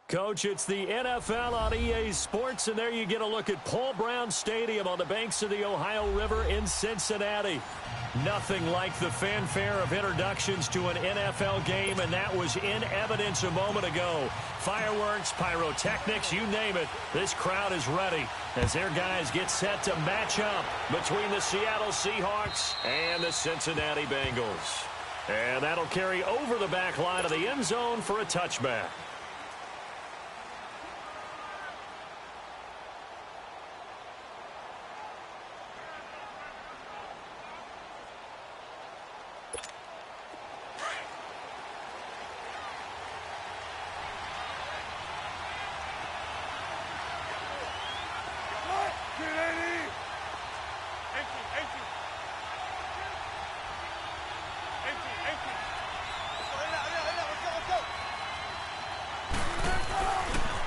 Coach, it's the NFL on EA Sports, and there you get a look at Paul Brown Stadium on the banks of the Ohio River in Cincinnati. Nothing like the fanfare of introductions to an NFL game, and that was in evidence a moment ago. Fireworks, pyrotechnics, you name it. This crowd is ready as their guys get set to match up between the Seattle Seahawks and the Cincinnati Bengals. And that'll carry over the back line of the end zone for a touchback.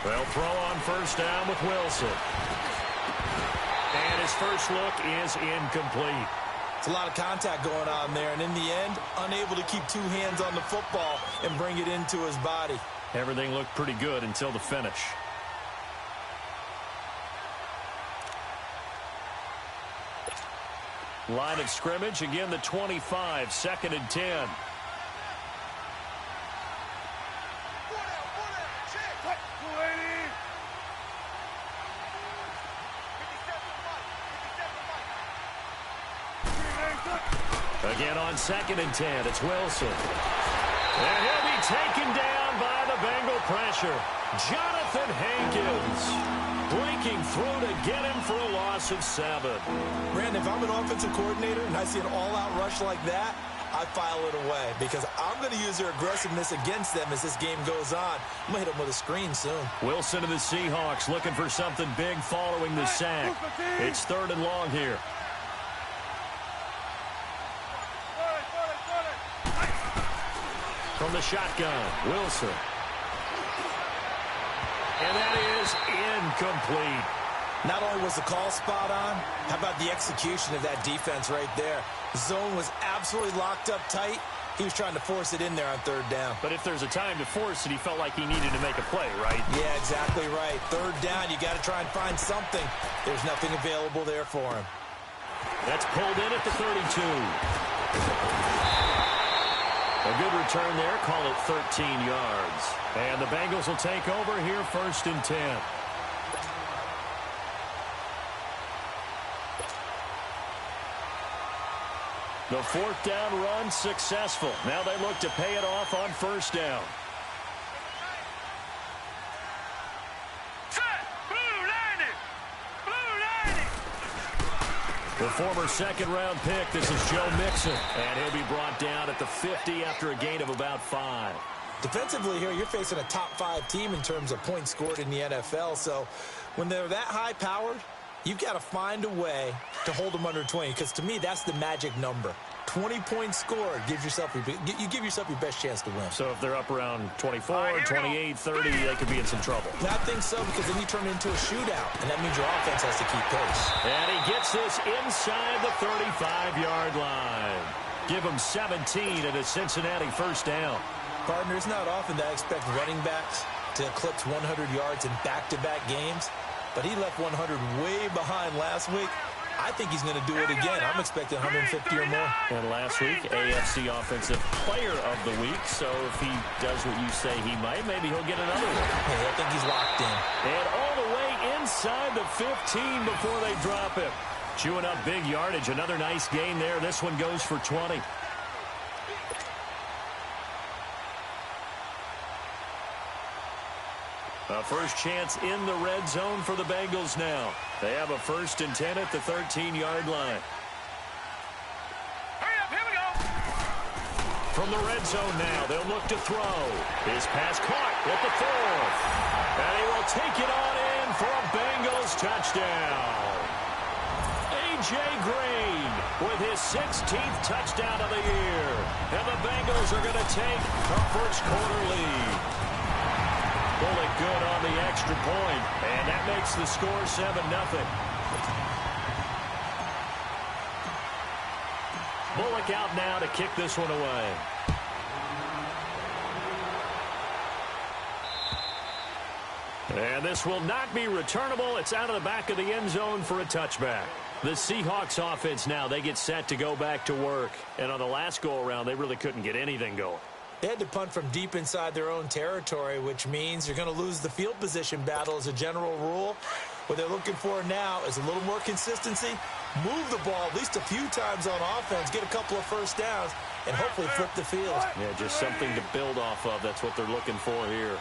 They'll throw on first down with Wilson. And his first look is incomplete. It's a lot of contact going on there, and in the end, unable to keep two hands on the football and bring it into his body. Everything looked pretty good until the finish. Line of scrimmage, again the 25, 2nd and 10. Again on 2nd and 10, it's Wilson. And he'll be taken down by the Bengal pressure. Jonathan Hankins breaking through to get him for a loss of 7. Brandon, if I'm an offensive coordinator and I see an all-out rush like that, I file it away because I'm going to use their aggressiveness against them as this game goes on. I'm going to hit them with a screen soon. Wilson and the Seahawks looking for something big following the sack. It's 3rd and long here. From the shotgun, Wilson. And that is incomplete. Not only was the call spot on, how about the execution of that defense right there? The zone was absolutely locked up tight. He was trying to force it in there on 3rd down. But if there's a time to force it, he felt like he needed to make a play, right? Yeah, exactly right. 3rd down, you got to try and find something. There's nothing available there for him. That's pulled in at the 32. A good return there, call it 13 yards. And the Bengals will take over here 1st and 10. The 4th down run successful. Now they look to pay it off on 1st down. The former 2nd-round pick, this is Joe Mixon. And he'll be brought down at the 50 after a gain of about 5. Defensively here, you're facing a top 5 team in terms of points scored in the NFL. So when they're that high-powered, you've got to find a way to hold them under 20. Because to me, that's the magic number. 20 points scored, you give yourself your best chance to win. So if they're up around 24, 28, 30, they could be in some trouble. I think so, because then you turn it into a shootout, and that means your offense has to keep pace. And he gets this inside the 35-yard line. Give him 17 at a Cincinnati 1st down. Partner, it's not often that I expect running backs to eclipse 100 yards in back-to-back games, but he left 100 way behind last week. I think he's going to do it again. I'm expecting 150 or more. And last week, AFC Offensive Player of the Week. So if he does what you say he might, maybe he'll get another one. Hey, I think he's locked in. And all the way inside the 15 before they drop him. Chewing up big yardage. Another nice gain there. This one goes for 20. A first chance in the red zone for the Bengals now. They have a 1st and 10 at the 13-yard line. Hurry up, here we go. From the red zone now, they'll look to throw. His pass caught at the 4th. And he will take it on in for a Bengals touchdown. A.J. Green with his 16th touchdown of the year. And the Bengals are going to take a first-quarter lead. Bullock good on the extra point, and that makes the score 7-0. Bullock out now to kick this one away. And this will not be returnable. It's out of the back of the end zone for a touchback. The Seahawks offense now, they get set to go back to work. And on the last go-around, they really couldn't get anything going. They had to punt from deep inside their own territory, which means you're going to lose the field position battle as a general rule. What they're looking for now is a little more consistency, move the ball at least a few times on offense, get a couple of first downs, and hopefully flip the field. Yeah, just something to build off of. That's what they're looking for here. 19.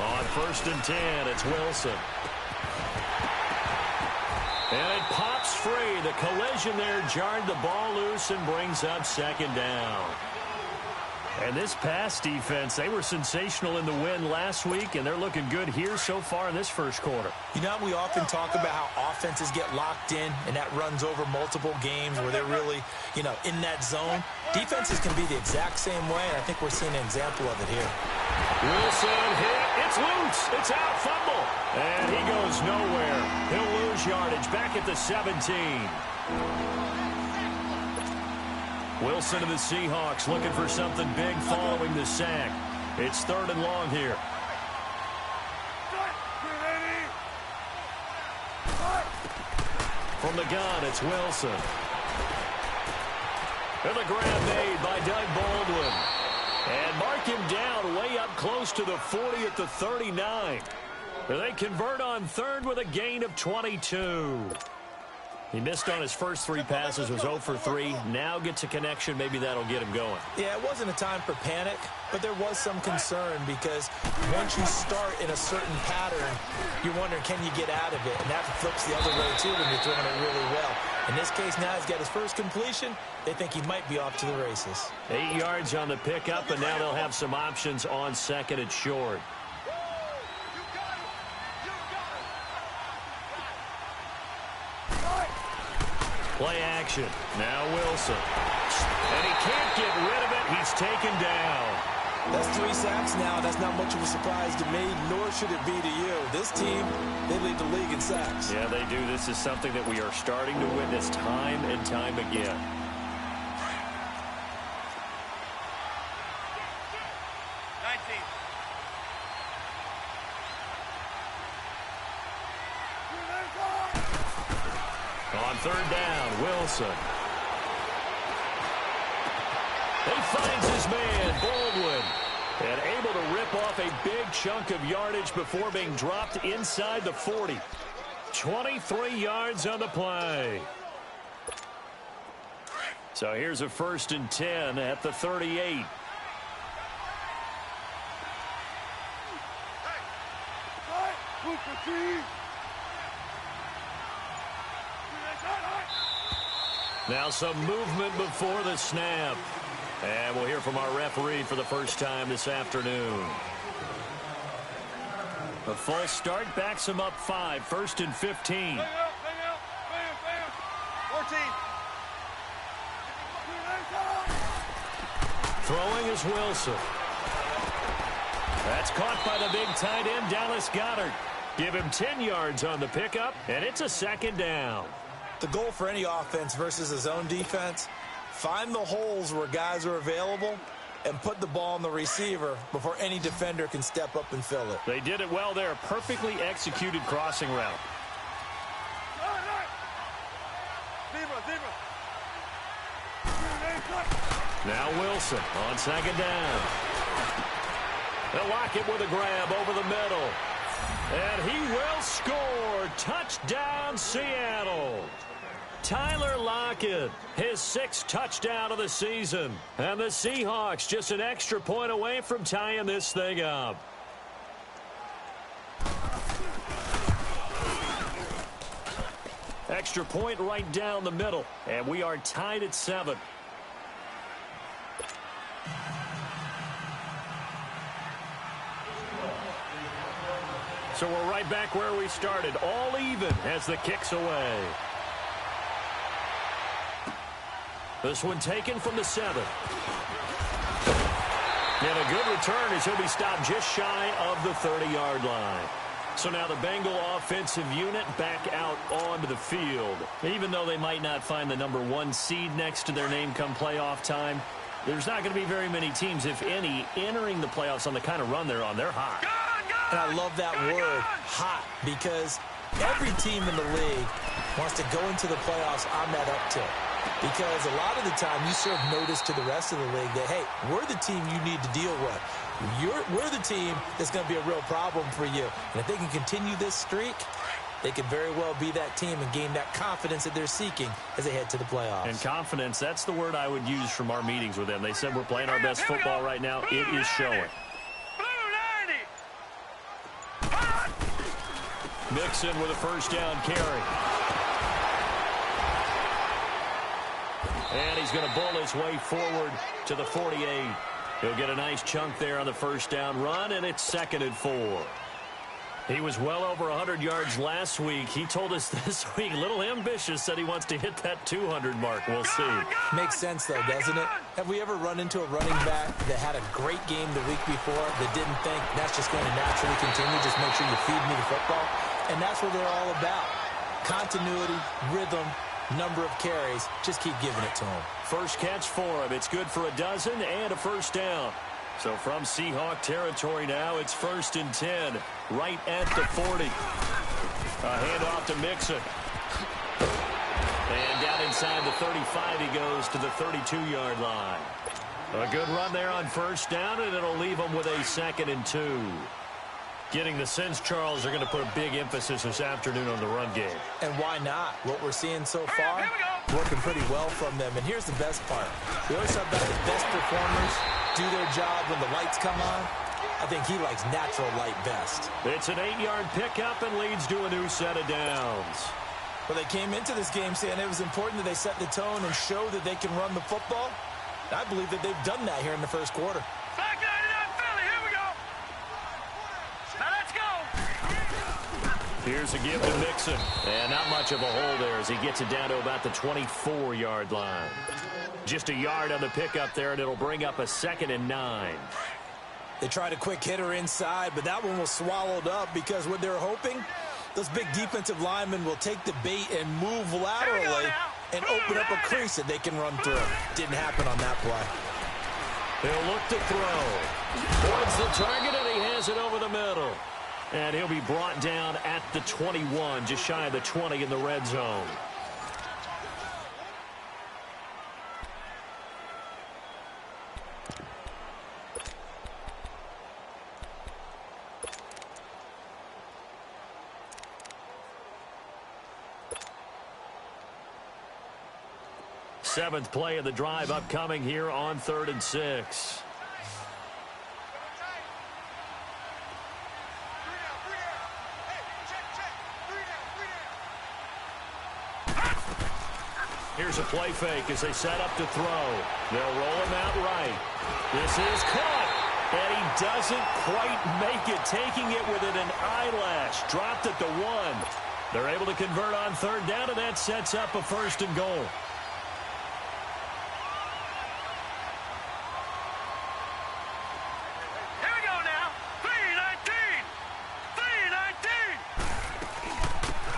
On 1st and 10, it's Wilson. And it pops free. The collision there jarred the ball loose and brings up 2nd down. And this pass defense, they were sensational in the win last week, and they're looking good here so far in this first quarter. You know, we often talk about how offenses get locked in, and that runs over multiple games where they're really, in that zone. Defenses can be the exact same way, and I think we're seeing an example of it here. Wilson hit. It's loose. It's out. Fumble. And he goes nowhere. He'll lose yardage back at the 17. Wilson of the Seahawks looking for something big following the sack. It's 3rd and long here. From the gun, it's Wilson. And the grab made by Doug Baldwin. And mark him down way up close to the 40 at the 39. They convert on 3rd with a gain of 22. He missed on his first 3 passes, was 0 for 3. Now gets a connection. Maybe that'll get him going. Yeah, it wasn't a time for panic, but there was some concern because once you start in a certain pattern, you're wondering, can you get out of it? And that flips the other way, too, when you're throwing it really well. In this case, now he's got his first completion. They think he might be off to the races. 8 yards on the pickup, and now they'll have some options on 2nd and short. Play action. Now Wilson. And he can't get rid of it. He's taken down. That's 3 sacks now. That's not much of a surprise to me, nor should it be to you. This team, they lead the league in sacks. Yeah, they do. This is something that we are starting to witness time and time again. On 3rd down, Wilson. He finds his man, Baldwin, and able to rip off a big chunk of yardage before being dropped inside the 40. 23 yards on the play. So here's a 1st and 10 at the 38. Now some movement before the snap. And we'll hear from our referee for the first time this afternoon. A false start backs him up 5. 1st and 15. 14. Throwing is Wilson. That's caught by the big tight end, Dallas Goedert. Give him 10 yards on the pickup, and it's a 2nd down. The goal for any offense versus a zone defense, find the holes where guys are available and put the ball on the receiver before any defender can step up and fill it. They did it well there. Perfectly executed crossing route. Now Wilson on 2nd down. They'll lock it with a grab over the middle. And he will score. Touchdown, Seattle. Tyler Lockett, his 6th touchdown of the season. And the Seahawks just an extra point away from tying this thing up. Extra point right down the middle. And we are tied at 7. So we're right back where we started. All even as the kick's away. This one taken from the 7. And a good return as he'll be stopped just shy of the 30-yard line. So now the Bengal offensive unit back out onto the field. Even though they might not find the number 1 seed next to their name come playoff time, there's not going to be very many teams, if any, entering the playoffs on the kind of run they're on. They're hot. And I love that word, hot, because every team in the league wants to go into the playoffs on that uptick. Because a lot of the time you serve notice to the rest of the league that, hey, we're the team you need to deal with. We're the team that's going to be a real problem for you. And if they can continue this streak, they could very well be that team and gain that confidence that they're seeking as they head to the playoffs. And confidence, that's the word I would use from our meetings with them. They said we're playing our best football right now. It is showing. Mixon with a first down carry. And he's going to bull his way forward to the 48. He'll get a nice chunk there on the first down run, and it's 2nd and 4. He was well over 100 yards last week. He told us this week, a little ambitious, said he wants to hit that 200 mark. We'll see. Makes sense, though, doesn't it? Have we ever run into a running back that had a great game the week before that didn't think that's just going to naturally continue, just make sure you feed me the football? And that's what they're all about. Continuity, rhythm, number of carries. Just keep giving it to him. First catch for him. It's good for a dozen and a first down. So from Seahawk territory now, it's 1st and 10, right at the 40. A handoff to Mixon. And down inside the 35, he goes to the 32-yard line. A good run there on first down, and it'll leave him with a 2nd and 2. Getting the sense, Charles, are going to put a big emphasis this afternoon on the run game. And why not? What we're seeing so far, working pretty well from them. And here's the best part. We always talk about the best performers do their job when the lights come on. I think he likes natural light best. It's an 8-yard pickup and leads to a new set of downs. Well, they came into this game saying it was important that they set the tone and show that they can run the football. I believe that they've done that here in the first quarter. Here's a give to Mixon. And not much of a hole there as he gets it down to about the 24-yard line. Just a yard on the pickup there, and it'll bring up a 2nd and 9. They tried a quick hitter inside, but that one was swallowed up because what they're hoping, those big defensive linemen will take the bait and move laterally and open up a crease that they can run through. Didn't happen on that play. He'll look to throw. Towards the target, and he has it over the middle. And he'll be brought down at the 21, just shy of the 20 in the red zone. Seventh play of the drive upcoming here on 3rd and 6. Here's a play fake as they set up to throw. They'll roll him out right. This is caught. And he doesn't quite make it, taking it within an eyelash. Dropped at the 1. They're able to convert on 3rd down, and that sets up a 1st and goal.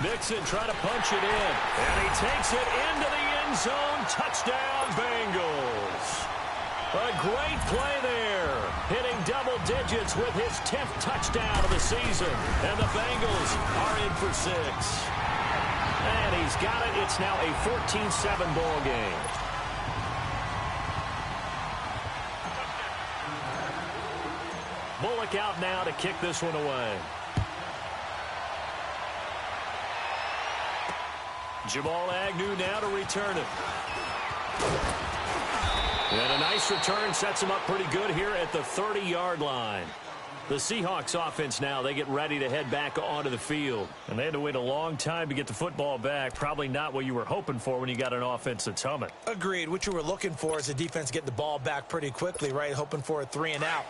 Mixon trying to punch it in, and he takes it into the end zone. Touchdown, Bengals. A great play there, hitting double digits with his 10th touchdown of the season, and the Bengals are in for 6. And he's got it. It's now a 14-7 ball game. Bullock out now to kick this one away. Jamal Agnew now to return it. And a nice return sets him up pretty good here at the 30-yard line. The Seahawks offense now, they get ready to head back onto the field. And they had to wait a long time to get the football back. Probably not what you were hoping for when you got an offense that's humming. Agreed. What you were looking for is the defense get the ball back pretty quickly, right? Hoping for a 3 and out.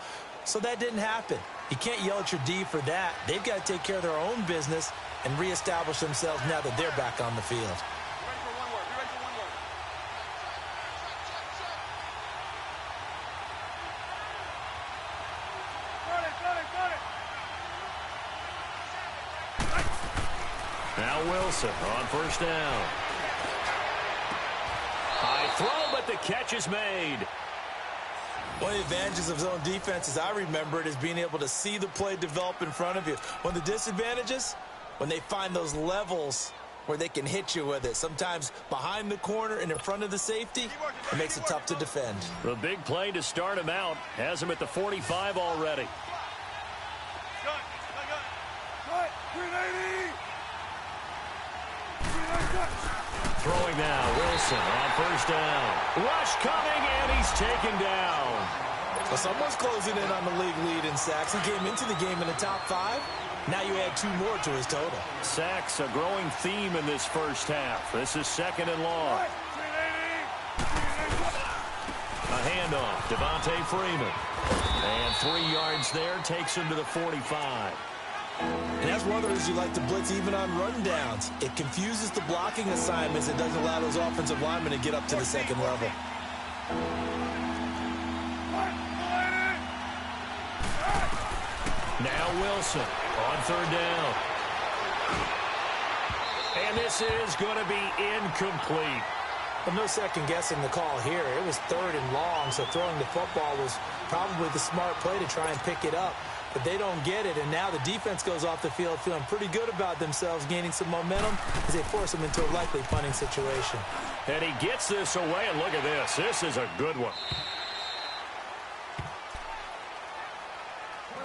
So that didn't happen. You can't yell at your D for that. They've got to take care of their own business and reestablish themselves now that they're back on the field. Now Wilson on first down. High throw, but the catch is made. One of the advantages of zone defense, as I remember it, is being able to see the play develop in front of you. One of the disadvantages, when they find those levels where they can hit you with it. Sometimes behind the corner and in front of the safety, it makes it tough to defend. The big play to start him out has him at the 45 already. Throwing now, Wilson on first down. Rush coming, and he's taken down. Well, someone's closing in on the league lead in sacks. He came into the game in the top 5. Now you add 2 more to his total. Sacks, a growing theme in this first half. This is second and long. A handoff, Devontae Freeman. And 3 yards there, takes him to the 45. And that's one of the reasons you like to blitz even on rundowns. It confuses the blocking assignments. It doesn't allow those offensive linemen to get up to the second level. Now Wilson on third down. And this is going to be incomplete. Well, no second guessing the call here. It was 3rd and long, so throwing the football was probably the smart play to try and pick it up. But they don't get it, and now the defense goes off the field feeling pretty good about themselves, gaining some momentum as they force them into a likely punting situation. And he gets this away, and look at this. This is a good one.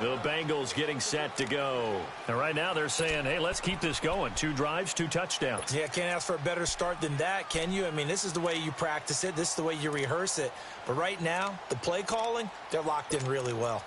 The Bengals getting set to go. And right now they're saying, hey, let's keep this going. 2 drives, 2 touchdowns. Yeah, can't ask for a better start than that, can you? I mean, this is the way you practice it. This is the way you rehearse it. But right now, the play calling, they're locked in really well.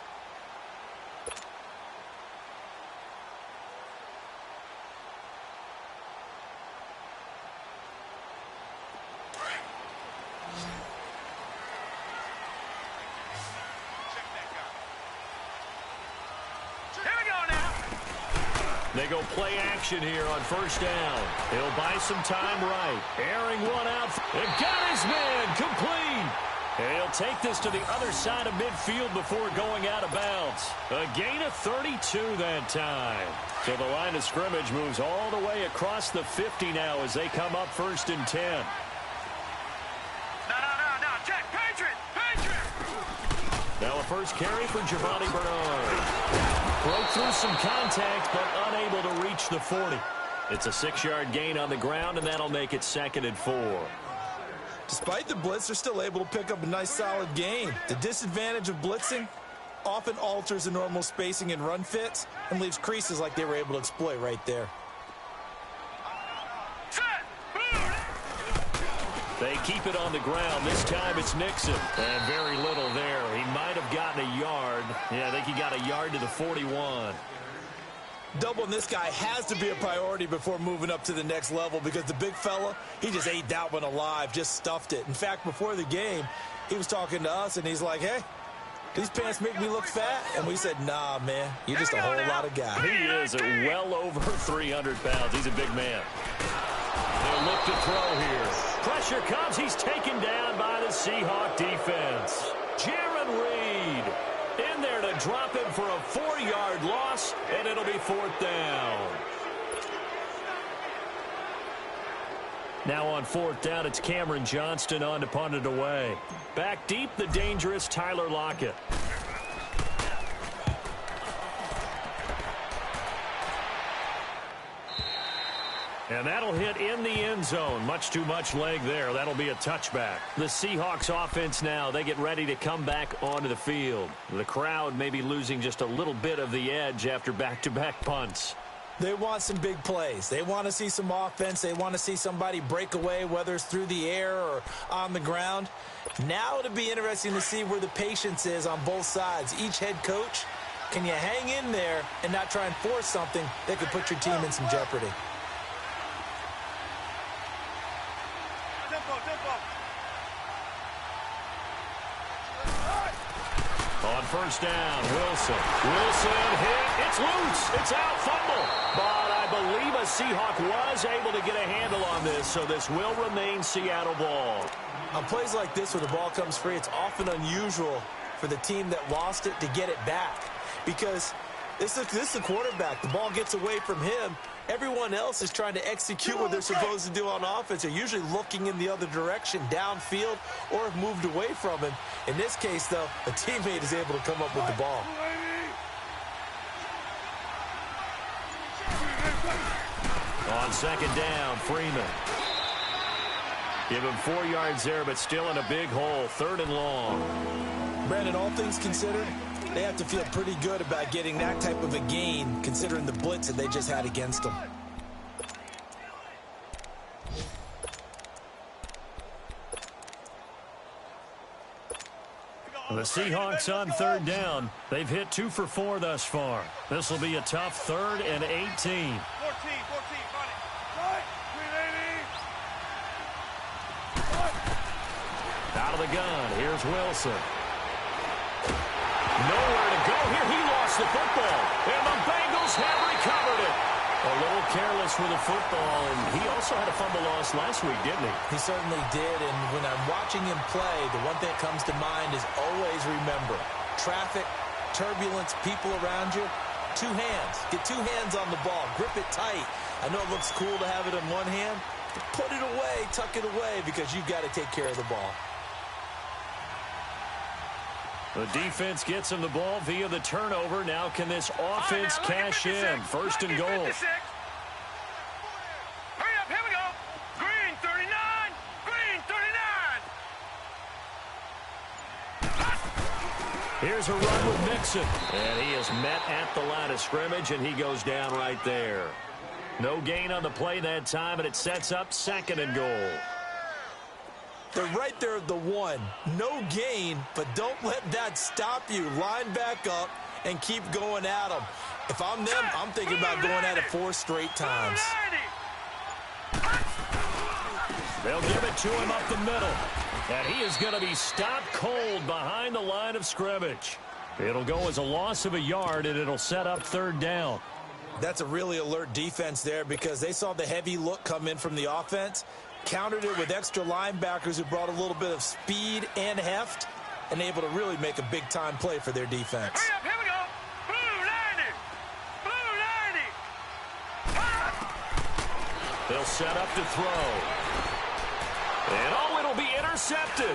They go play action here on first down. He'll buy some time right. Airing one out. And got his man complete. And he'll take this to the other side of midfield before going out of bounds. A gain of 32 that time. So the line of scrimmage moves all the way across the 50 now as they come up 1st and 10. No. Check. Patriot. Now a first carry for Giovanni Bernard. Broke through some contact, but unable to reach the 40. It's a 6-yard gain on the ground, and that'll make it 2nd and 4. Despite the blitz, they're still able to pick up a nice, solid gain. The disadvantage of blitzing often alters the normal spacing and run fits and leaves creases like they were able to exploit right there. They keep it on the ground. This time it's Nixon. And very little there. He might have gotten a yard. Yeah, I think he got a yard to the 41. Doubling this guy has to be a priority before moving up to the next level because the big fella, he just ate that one alive, just stuffed it. In fact, before the game, he was talking to us, and he's like, hey, these pants make me look fat? And we said, nah, man, you're just a whole lot of guy. He is well over 300 pounds. He's a big man. They'll look to throw here. Pressure comes. He's taken down by the Seahawk defense. Jaron Reed in there to drop him for a 4-yard loss, and it'll be 4th down. Now on 4th down, it's Cameron Johnston on to punt it away. Back deep, the dangerous Tyler Lockett. And that'll hit in the end zone. Much too much leg there. That'll be a touchback. The Seahawks offense now, they get ready to come back onto the field. The crowd may be losing just a little bit of the edge after back-to-back punts. They want some big plays. They want to see some offense. They want to see somebody break away, whether it's through the air or on the ground. Now it'll be interesting to see where the patience is on both sides. Each head coach, can you hang in there and not try and force something that could put your team in some jeopardy? On first down, Wilson. Wilson hit. It's loose. It's out, fumble. But I believe a Seahawk was able to get a handle on this, so this will remain Seattle ball. On plays like this where the ball comes free, it's often unusual for the team that lost it to get it back because This is the quarterback. The ball gets away from him. Everyone else is trying to execute what they're supposed to do on offense. They're usually looking in the other direction, downfield, or have moved away from him. In this case, though, a teammate is able to come up with the ball. On second down, Freeman. Give him 4 yards there, but still in a big hole. 3rd and long. Brandon, all things considered, they have to feel pretty good about getting that type of a gain, considering the blitz that they just had against them. The Seahawks on 3rd down. They've hit 2 for 4 thus far. This will be a tough 3rd and 18. 14, Out of the gun, here's Wilson. Nowhere to go here. He lost the football, and the Bengals have recovered it. A little careless with the football, and he also had a fumble loss last week, didn't he? He certainly did, and when I'm watching him play, the one thing that comes to mind is always remember, traffic, turbulence, people around you, 2 hands. Get 2 hands on the ball. Grip it tight. I know it looks cool to have it in one hand, but put it away, tuck it away, because you've got to take care of the ball. The defense gets him the ball via the turnover. Now can this offense cash in? 1st and goal. Hurry up, here we go. Green 39, green 39. Here's a run with Mixon. And he is met at the line of scrimmage, and he goes down right there. No gain on the play that time, and it sets up 2nd and goal. They're right there at the 1. No gain, but don't let that stop you. Line back up and keep going at them. If I'm them, I'm thinking about going at it 4 straight times. They'll give it to him up the middle. And he is going to be stopped cold behind the line of scrimmage. It'll go as a loss of a yard, and it'll set up 3rd down. That's a really alert defense there because they saw the heavy look come in from the offense, countered it with extra linebackers who brought a little bit of speed and heft, and able to really make a big-time play for their defense. Hurry up, here we go. Blue 90. Blue 90. They'll set up to throw. And it'll be intercepted.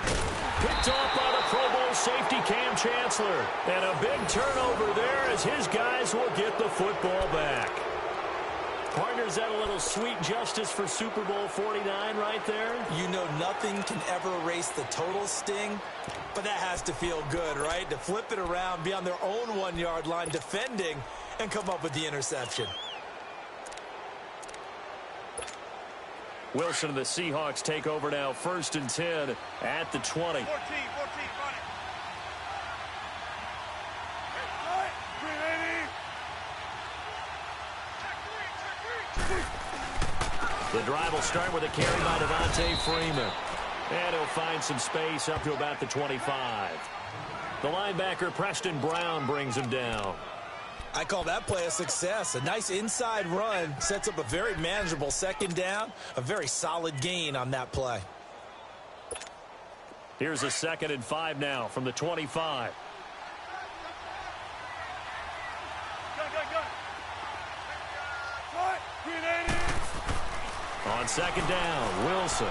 Picked off by the Pro Bowl safety Cam Chancellor. And a big turnover there as his guys will get the football back. Partners, that a little sweet justice for Super Bowl 49 right there? You know nothing can ever erase the total sting, but that has to feel good, right? To flip it around, be on their own 1-yard line defending, and come up with the interception. Wilson and the Seahawks take over now, 1st and 10 at the 20. 14, running. The drive will start with a carry by Devontae Freeman. And he'll find some space up to about the 25. The linebacker, Preston Brown, brings him down. I call that play a success. A nice inside run sets up a very manageable 2nd down. A very solid gain on that play. Here's a 2nd and 5 now from the 25. On 2nd down, Wilson.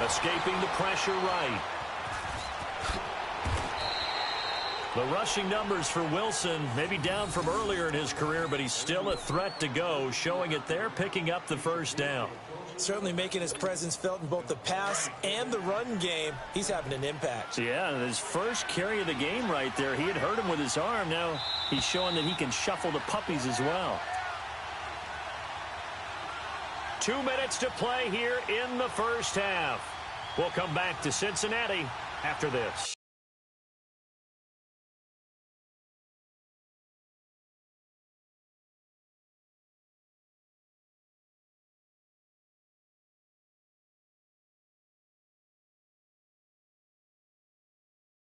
Escaping the pressure right. The rushing numbers for Wilson, maybe down from earlier in his career, but he's still a threat to go, showing it there, picking up the 1st down. Certainly making his presence felt in both the pass and the run game. He's having an impact. Yeah, his first carry of the game right there, he had hurt him with his arm. Now he's showing that he can shuffle the puppies as well. 2 minutes to play here in the 1st half. We'll come back to Cincinnati after this.